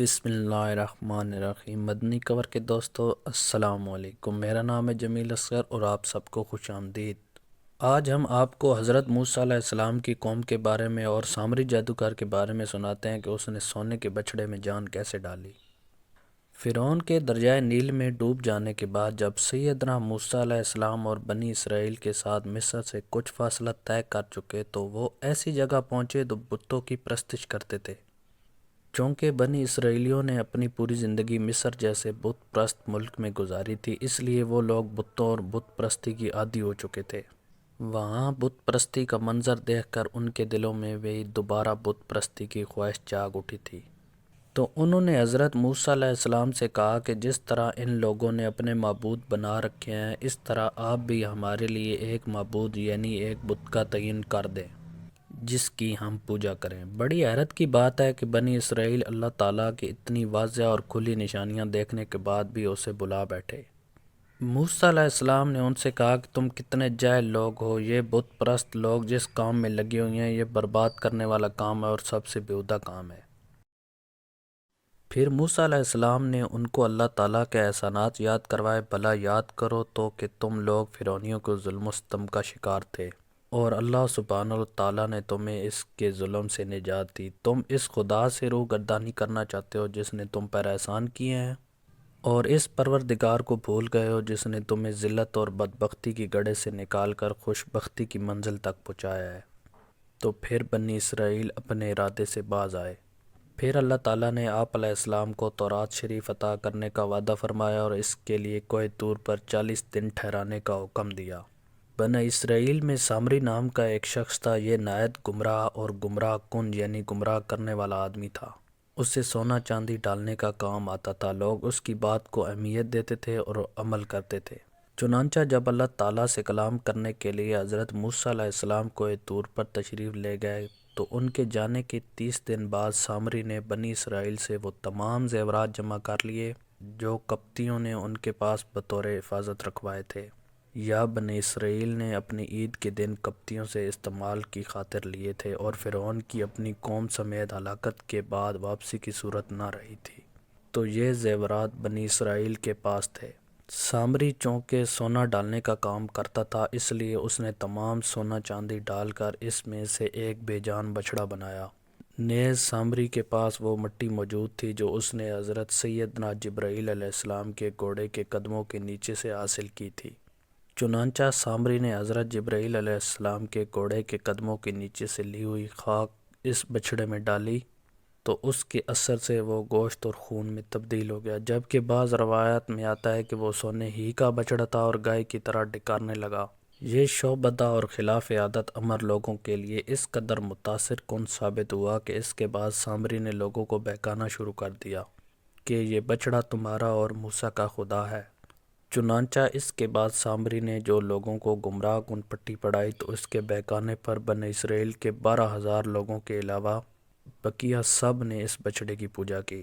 بسم اللہ الرحمن الرحیم۔ مدنی کور کے دوستو السلام علیکم، میرا نام ہے جمیل اصغر اور آپ سب کو خوش آمدید۔ آج ہم آپ کو حضرت موسیٰ علیہ السلام کی قوم کے بارے میں اور سامری جادوگر کے بارے میں سناتے ہیں کہ اس نے سونے کے بچھڑے میں جان کیسے ڈالی۔ فرعون کے دریائے نیل میں ڈوب جانے کے بعد جب سیدنا موسیٰ علیہ السلام اور بنی اسرائیل کے ساتھ مصر سے کچھ فاصلہ طے کر چکے تو وہ ایسی جگہ پہنچے جو بتوں کی پرستش کرتے تھے۔ چونکہ بنی اسرائیلیوں نے اپنی پوری زندگی مصر جیسے بت پرست ملک میں گزاری تھی، اس لیے وہ لوگ بتوں اور بت پرستی کی عادی ہو چکے تھے۔ وہاں بت پرستی کا منظر دیکھ کر ان کے دلوں میں بھی دوبارہ بت پرستی کی خواہش جاگ اٹھی تھی۔ تو انہوں نے حضرت موسیٰ علیہ السلام سے کہا کہ جس طرح ان لوگوں نے اپنے معبود بنا رکھے ہیں، اس طرح آپ بھی ہمارے لیے ایک معبود یعنی ایک بت کا تعین کر دیں جس کی ہم پوجا کریں۔ بڑی حیرت کی بات ہے کہ بنی اسرائیل اللہ تعالیٰ کی اتنی واضح اور کھلی نشانیاں دیکھنے کے بعد بھی اسے بلا بیٹھے۔ موسیٰ علیہ السلام نے ان سے کہا کہ تم کتنے جاہل لوگ ہو، یہ بت پرست لوگ جس کام میں لگے ہوئے ہیں یہ برباد کرنے والا کام ہے اور سب سے بیہودہ کام ہے۔ پھر موسیٰ علیہ السلام نے ان کو اللہ تعالیٰ کے احسانات یاد کروائے۔ بھلا یاد کرو تو کہ تم لوگ فرعونیوں کے ظلم و ستم کا شکار تھے اور اللہ سبحانہ و تعالیٰ نے تمہیں اس کے ظلم سے نجات دی۔ تم اس خدا سے روح گردانی کرنا چاہتے ہو جس نے تم پر احسان کیے ہیں، اور اس پروردگار کو بھول گئے ہو جس نے تمہیں ذلت اور بدبختی کی گڑھے سے نکال کر خوش بختی کی منزل تک پہنچایا ہے۔ تو پھر بنی اسرائیل اپنے ارادے سے باز آئے۔ پھر اللہ تعالیٰ نے آپ علیہ السلام کو تورات شریف عطا کرنے کا وعدہ فرمایا اور اس کے لیے کوہ طور پر 40 دن ٹھہرانے کا حکم دیا۔ بنی اسرائیل میں سامری نام کا ایک شخص تھا۔ یہ نہایت گمراہ اور گمراہ کن یعنی گمراہ کرنے والا آدمی تھا۔ اسے سونا چاندی ڈالنے کا کام آتا تھا۔ لوگ اس کی بات کو اہمیت دیتے تھے اور عمل کرتے تھے۔ چنانچہ جب اللہ تعالیٰ سے کلام کرنے کے لیے حضرت موسیٰ علیہ السلام کوہ طور پر تشریف لے گئے تو ان کے جانے کے 30 دن بعد سامری نے بنی اسرائیل سے وہ تمام زیورات جمع کر لیے جو قبطیوں نے ان کے پاس بطور حفاظت رکھوائے تھے، یا بنی اسرائیل نے اپنی عید کے دن قبطیوں سے استعمال کی خاطر لیے تھے، اور فرعون کی اپنی قوم سمیت ہلاکت کے بعد واپسی کی صورت نہ رہی تھی، تو یہ زیورات بنی اسرائیل کے پاس تھے۔ سامری چونکہ سونا ڈالنے کا کام کرتا تھا، اس لیے اس نے تمام سونا چاندی ڈال کر اس میں سے ایک بے جان بچھڑا بنایا۔ نیز سامری کے پاس وہ مٹی موجود تھی جو اس نے حضرت سیدنا جبرائیل علیہ السلام کے گھوڑے کے قدموں کے نیچے سے حاصل کی تھی۔ چنانچہ سامری نے حضرت جبرائیل علیہ السلام کے گھوڑے کے قدموں کے نیچے سے لی ہوئی خاک اس بچھڑے میں ڈالی تو اس کے اثر سے وہ گوشت اور خون میں تبدیل ہو گیا، جبکہ بعض روایات میں آتا ہے کہ وہ سونے ہی کا بچھڑا تھا اور گائے کی طرح ڈکارنے لگا۔ یہ شعبدہ اور خلاف عادت امر لوگوں کے لیے اس قدر متاثر کن ثابت ہوا کہ اس کے بعد سامری نے لوگوں کو بہکانا شروع کر دیا کہ یہ بچھڑا تمہارا اور موسیٰ کا خدا ہے۔ چنانچہ اس کے بعد سامری نے جو لوگوں کو گمراہ کن پٹی پڑھائی تو اس کے بہکانے پر بنی اسرائیل کے 12,000 لوگوں کے علاوہ بقیہ سب نے اس بچھڑے کی پوجا کی۔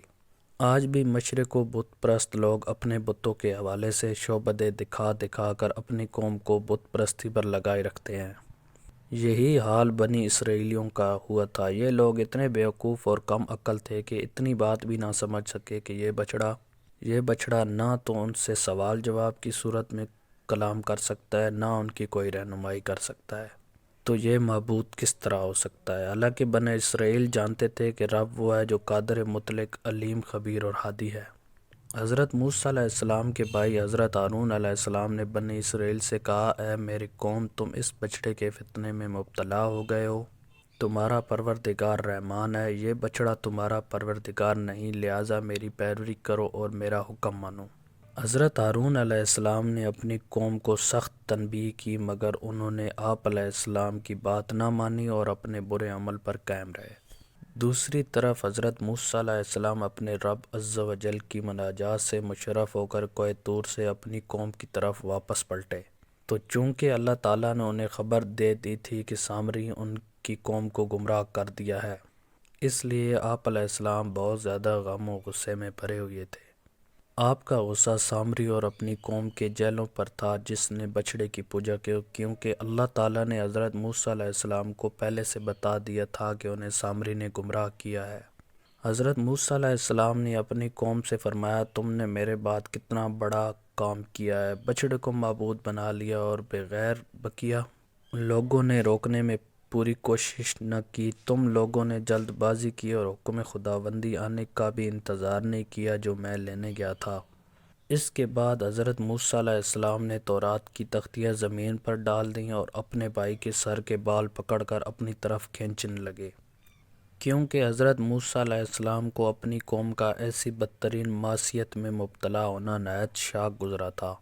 آج بھی مشرق و بت پرست لوگ اپنے بتوں کے حوالے سے شعبدے دکھا دکھا کر اپنی قوم کو بت پرستی پر لگائے رکھتے ہیں۔ یہی حال بنی اسرائیلیوں کا ہوا تھا۔ یہ لوگ اتنے بیوقوف اور کم عقل تھے کہ اتنی بات بھی نہ سمجھ سکے کہ یہ بچھڑا نہ تو ان سے سوال جواب کی صورت میں کلام کر سکتا ہے، نہ ان کی کوئی رہنمائی کر سکتا ہے، تو یہ معبود کس طرح ہو سکتا ہے؟ حالانکہ بنی اسرائیل جانتے تھے کہ رب وہ ہے جو قادر مطلق، علیم، خبیر اور ہادی ہے۔ حضرت موسیٰ علیہ السلام کے بھائی حضرت ہارون علیہ السلام نے بنی اسرائیل سے کہا، اے میری قوم، تم اس بچھڑے کے فتنے میں مبتلا ہو گئے ہو۔ تمہارا پروردگار رحمان ہے، یہ بچھڑا تمہارا پروردگار نہیں، لہٰذا میری پیروی کرو اور میرا حکم مانو۔ حضرت ہارون علیہ السلام نے اپنی قوم کو سخت تنبیہ کی مگر انہوں نے آپ علیہ السلام کی بات نہ مانی اور اپنے برے عمل پر قائم رہے۔ دوسری طرف حضرت موسیٰ علیہ السلام اپنے رب عز و جل کی مناجات سے مشرف ہو کر کوہ طور سے اپنی قوم کی طرف واپس پلٹے، تو چونکہ اللہ تعالیٰ نے انہیں خبر دے دی تھی کہ سامری ان کی قوم کو گمراہ کر دیا ہے، اس لیے آپ علیہ السلام بہت زیادہ غم و غصے میں بھرے ہوئے تھے۔ آپ کا غصہ سامری اور اپنی قوم کے جیلوں پر تھا جس نے بچھڑے کی پوجا کی، کیونکہ اللہ تعالیٰ نے حضرت موسیٰ علیہ السلام کو پہلے سے بتا دیا تھا کہ انہیں سامری نے گمراہ کیا ہے۔ حضرت موسیٰ علیہ السلام نے اپنی قوم سے فرمایا، تم نے میرے بعد کتنا بڑا کام کیا ہے، بچڑے کو معبود بنا لیا اور بغیر بقیہ لوگوں نے روکنے میں پوری کوشش نہ کی، تم لوگوں نے جلد بازی کی اور حکم خداوندی آنے کا بھی انتظار نہیں کیا جو میں لینے گیا تھا۔ اس کے بعد حضرت موسیٰ علیہ السلام نے تورات کی تختیاں زمین پر ڈال دیں اور اپنے بھائی کے سر کے بال پکڑ کر اپنی طرف کھینچنے لگے، کیونکہ حضرت موسیٰ علیہ السلام کو اپنی قوم کا ایسی بدترین معصیت میں مبتلا ہونا نہایت شاق گزرا تھا۔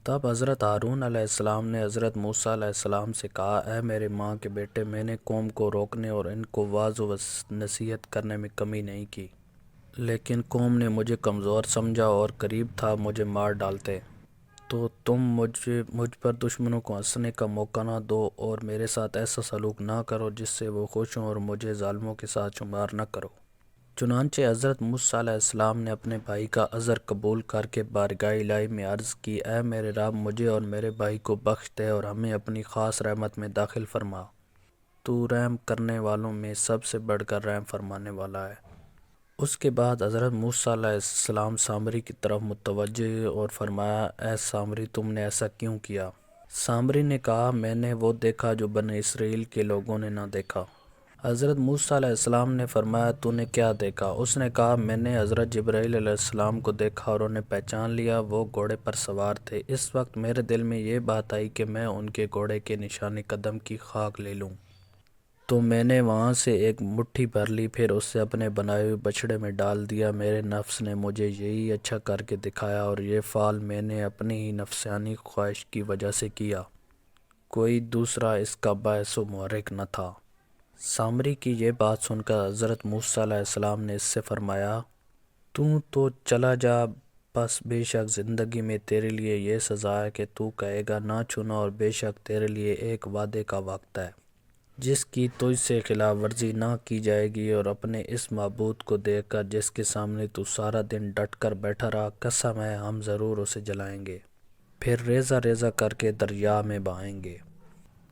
تب حضرت ہارون علیہ السلام نے حضرت موسیٰ علیہ السلام سے کہا، اے میرے ماں کے بیٹے، میں نے قوم کو روکنے اور ان کو واعظ و نصیحت کرنے میں کمی نہیں کی، لیکن قوم نے مجھے کمزور سمجھا اور قریب تھا مجھے مار ڈالتے، تو تم مجھ پر دشمنوں کو ہنسنے کا موقع نہ دو اور میرے ساتھ ایسا سلوک نہ کرو جس سے وہ خوش ہوں اور مجھے ظالموں کے ساتھ شمار نہ کرو۔ چنانچہ حضرت موسیٰ علیہ السلام نے اپنے بھائی کا عذر قبول کر کے بارگاہ الہی میں عرض کی، اے میرے رب، مجھے اور میرے بھائی کو بخش دے اور ہمیں اپنی خاص رحمت میں داخل فرما، تو رحم کرنے والوں میں سب سے بڑھ کر رحم فرمانے والا ہے۔ اس کے بعد حضرت موسیٰ علیہ السلام سامری کی طرف متوجہ ہوئے اور فرمایا، اے سامری، تم نے ایسا کیوں کیا؟ سامری نے کہا، میں نے وہ دیکھا جو بنی اسرائیل کے لوگوں نے نہ دیکھا۔ حضرت موسیٰ علیہ السلام نے فرمایا، تو نے کیا دیکھا؟ اس نے کہا، میں نے حضرت جبرائیل علیہ السلام کو دیکھا اور انہیں پہچان لیا، وہ گھوڑے پر سوار تھے۔ اس وقت میرے دل میں یہ بات آئی کہ میں ان کے گھوڑے کے نشان قدم کی خاک لے لوں، تو میں نے وہاں سے ایک مٹھی بھر لی، پھر اسے اپنے بنائے ہوئے بچھڑے میں ڈال دیا۔ میرے نفس نے مجھے یہی اچھا کر کے دکھایا اور یہ فعل میں نے اپنی ہی نفسانی خواہش کی وجہ سے کیا، کوئی دوسرا اس کا باعث و محرک نہ تھا۔ سامری کی یہ بات سن کر حضرت موسیٰ علیہ السلام نے اس سے فرمایا، تو چلا جا، بس بے شک زندگی میں تیرے لیے یہ سزا ہے کہ تو کہے گا نہ چھونا، اور بے شک تیرے لیے ایک وعدے کا وقت ہے جس کی تجھ سے خلاف ورزی نہ کی جائے گی، اور اپنے اس معبود کو دیکھ کر جس کے سامنے تو سارا دن ڈٹ کر بیٹھا رہا، قسم ہے ہم ضرور اسے جلائیں گے، پھر ریزہ ریزہ کر کے دریا میں بہائیں گے۔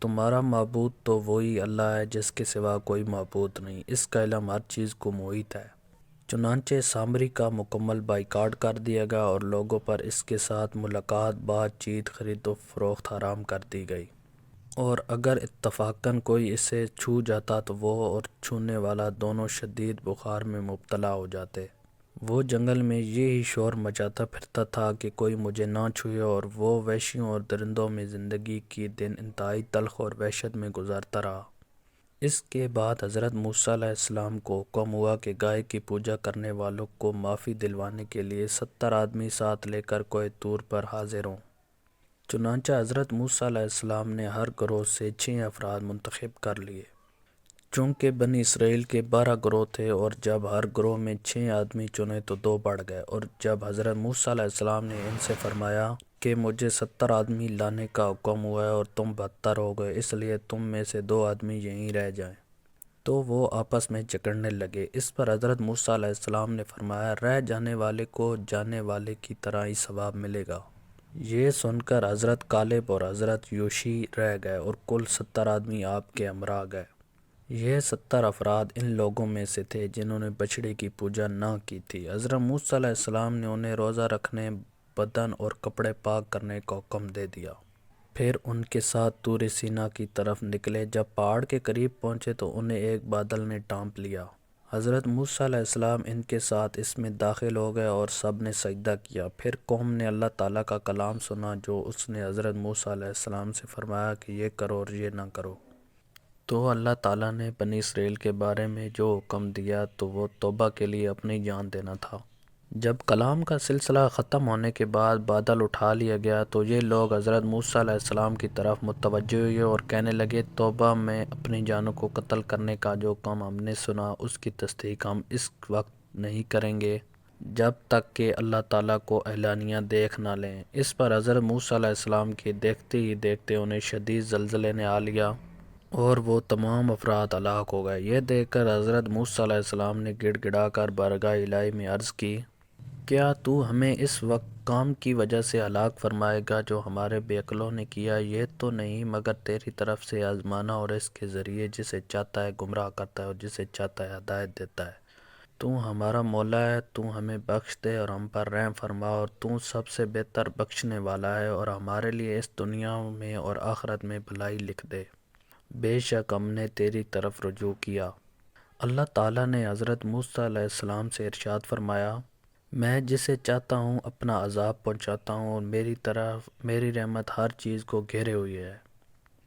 تمہارا معبود تو وہی اللہ ہے جس کے سوا کوئی معبود نہیں، اس کا علم ہر چیز کو محیط ہے۔ چنانچہ سامری کا مکمل بائیکاٹ کر دیا گیا اور لوگوں پر اس کے ساتھ ملاقات، بات چیت، خرید و فروخت حرام کر دی گئی، اور اگر اتفاقاً کوئی اسے چھو جاتا تو وہ اور چھونے والا دونوں شدید بخار میں مبتلا ہو جاتے۔ وہ جنگل میں یہی شور مچاتا پھرتا تھا کہ کوئی مجھے نہ چھوئے، اور وہ وحشیوں اور درندوں میں زندگی کی دن انتہائی تلخ اور وحشت میں گزارتا رہا۔ اس کے بعد حضرت موسیٰ علیہ السلام کو حکم ہوا کہ گائے کی پوجا کرنے والوں کو معافی دلوانے کے لیے 70 آدمی ساتھ لے کر کوہ طور پر حاضر ہوں۔ چنانچہ حضرت موسیٰ علیہ السلام نے ہر گروہ سے 6 افراد منتخب کر لیے، چونکہ بنی اسرائیل کے 12 گروہ تھے، اور جب ہر گروہ میں 6 آدمی چنے تو 2 بڑھ گئے۔ اور جب حضرت موسیٰ علیہ السلام نے ان سے فرمایا کہ مجھے 70 آدمی لانے کا حکم ہوا ہے اور تم 72 ہو گئے، اس لیے تم میں سے 2 آدمی یہیں رہ جائیں، تو وہ آپس میں جھگڑنے لگے۔ اس پر حضرت موسیٰ علیہ السلام نے فرمایا، رہ جانے والے کو جانے والے کی طرح ہی ثواب ملے گا۔ یہ سن کر حضرت کالب اور حضرت یوشی رہ گئے اور کل 70 آدمی آپ کے ہمراہ گئے۔ یہ 70 افراد ان لوگوں میں سے تھے جنہوں نے بچڑے کی پوجا نہ کی تھی۔ حضرت موسیٰ علیہ السلام نے انہیں روزہ رکھنے، بدن اور کپڑے پاک کرنے کا حکم دے دیا، پھر ان کے ساتھ طور سینا کی طرف نکلے۔ جب پہاڑ کے قریب پہنچے تو انہیں ایک بادل نے ڈھانپ لیا۔ حضرت موسیٰ علیہ السلام ان کے ساتھ اس میں داخل ہو گئے اور سب نے سجدہ کیا۔ پھر قوم نے اللہ تعالیٰ کا کلام سنا جو اس نے حضرت موسیٰ علیہ السلام سے فرمایا کہ یہ کرو اور یہ نہ کرو۔ تو اللہ تعالیٰ نے بنی اسرائیل کے بارے میں جو حکم دیا تو وہ توبہ کے لیے اپنی جان دینا تھا۔ جب کلام کا سلسلہ ختم ہونے کے بعد بادل اٹھا لیا گیا تو یہ لوگ حضرت موسیٰ علیہ السلام کی طرف متوجہ ہوئے اور کہنے لگے، توبہ میں اپنی جانوں کو قتل کرنے کا جو حکم ہم نے سنا اس کی تصدیق ہم اس وقت نہیں کریں گے جب تک کہ اللہ تعالیٰ کو اعلانیہ دیکھ نہ لیں۔ اس پر حضرت موسیٰ علیہ السلام کے دیکھتے ہی دیکھتے انہیں شدید زلزلے نے آ لیا اور وہ تمام افراد ہلاک ہو گئے۔ یہ دیکھ کر حضرت موسیٰ علیہ السلام نے گڑ گڑا کر بارگاہ الہی میں عرض کی، کیا تو ہمیں اس وقت کام کی وجہ سے ہلاک فرمائے گا جو ہمارے بے عقلوں نے کیا؟ یہ تو نہیں مگر تیری طرف سے آزمانا، اور اس کے ذریعے جسے چاہتا ہے گمراہ کرتا ہے اور جسے چاہتا ہے ہدایت دیتا ہے۔ تو ہمارا مولا ہے، تو ہمیں بخش دے اور ہم پر رحم فرما، اور تو سب سے بہتر بخشنے والا ہے، اور ہمارے لیے اس دنیا میں اور آخرت میں بھلائی لکھ دے۔ بے شک ہم نے تیری طرف رجوع کیا۔ اللہ تعالیٰ نے حضرت موسیٰ علیہ السلام سے ارشاد فرمایا، میں جسے چاہتا ہوں اپنا عذاب پہنچاتا ہوں، اور میری رحمت ہر چیز کو گھیرے ہوئی ہے۔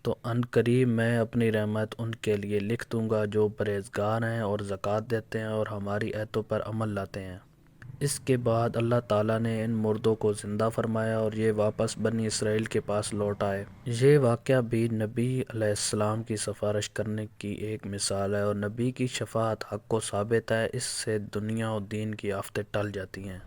تو ان قریب میں اپنی رحمت ان کے لیے لکھ دوں گا جو پرہیزگار ہیں اور زکوٰۃ دیتے ہیں اور ہماری ایتوں پر عمل لاتے ہیں۔ اس کے بعد اللہ تعالیٰ نے ان مردوں کو زندہ فرمایا اور یہ واپس بنی اسرائیل کے پاس لوٹ آئے۔ یہ واقعہ بھی نبی علیہ السلام کی سفارش کرنے کی ایک مثال ہے، اور نبی کی شفاعت حق و ثابت ہے، اس سے دنیا و دین کی آفتیں ٹل جاتی ہیں۔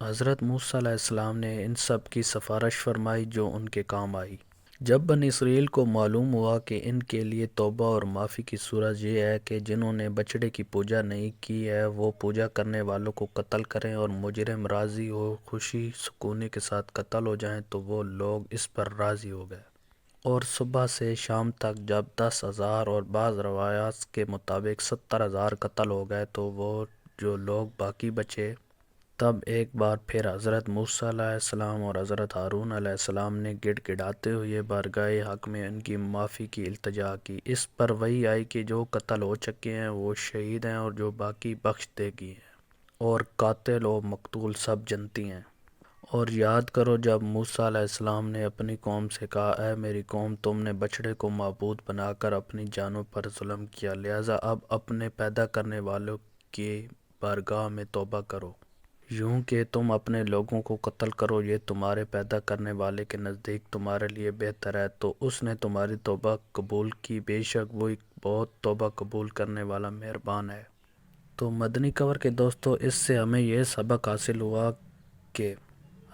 حضرت موسیٰ علیہ السلام نے ان سب کی سفارش فرمائی جو ان کے کام آئی۔ جب بنی اسرائیل کو معلوم ہوا کہ ان کے لیے توبہ اور معافی کی صورت یہ ہے کہ جنہوں نے بچڑے کی پوجا نہیں کی ہے وہ پوجا کرنے والوں کو قتل کریں، اور مجرم راضی ہو خوشی سکونی کے ساتھ قتل ہو جائیں، تو وہ لوگ اس پر راضی ہو گئے۔ اور صبح سے شام تک جب 10,000 اور بعض روایات کے مطابق 70,000 قتل ہو گئے، تو وہ جو لوگ باقی بچے، تب ایک بار پھر حضرت موسیٰ علیہ السلام اور حضرت ہارون علیہ السلام نے گڑ گڑاتے ہوئے بارگاہ حق میں ان کی معافی کی التجا کی۔ اس پر وحی آئی کہ جو قتل ہو چکے ہیں وہ شہید ہیں، اور جو باقی بخش دے گی ہیں، اور قاتل و مقتول سب جنتی ہیں۔ اور یاد کرو جب موسیٰ علیہ السلام نے اپنی قوم سے کہا، اے میری قوم، تم نے بچڑے کو معبود بنا کر اپنی جانوں پر ظلم کیا، لہٰذا اب اپنے پیدا کرنے والوں کی بارگاہ میں توبہ کرو، یوں کہ تم اپنے لوگوں کو قتل کرو، یہ تمہارے پیدا کرنے والے کے نزدیک تمہارے لیے بہتر ہے، تو اس نے تمہاری توبہ قبول کی، بے شک وہ بہت توبہ قبول کرنے والا مہربان ہے۔ تو مدنی کور کے دوستو، اس سے ہمیں یہ سبق حاصل ہوا کہ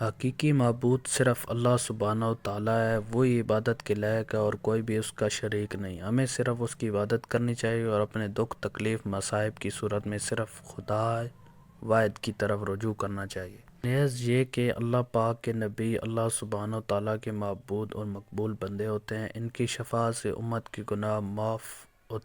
حقیقی معبود صرف اللہ سبحانہ و تعالیٰ ہے، وہی عبادت کے لائق ہے اور کوئی بھی اس کا شریک نہیں۔ ہمیں صرف اس کی عبادت کرنی چاہیے اور اپنے دکھ تکلیف مصائب کی صورت میں صرف خدا واحد کی طرف رجوع کرنا چاہیے۔ نیز یہ کہ اللہ پاک کے نبی اللہ سبحانہ و تعالیٰ کے معبود اور مقبول بندے ہوتے ہیں، ان کی شفاعت سے امت کے گناہ معاف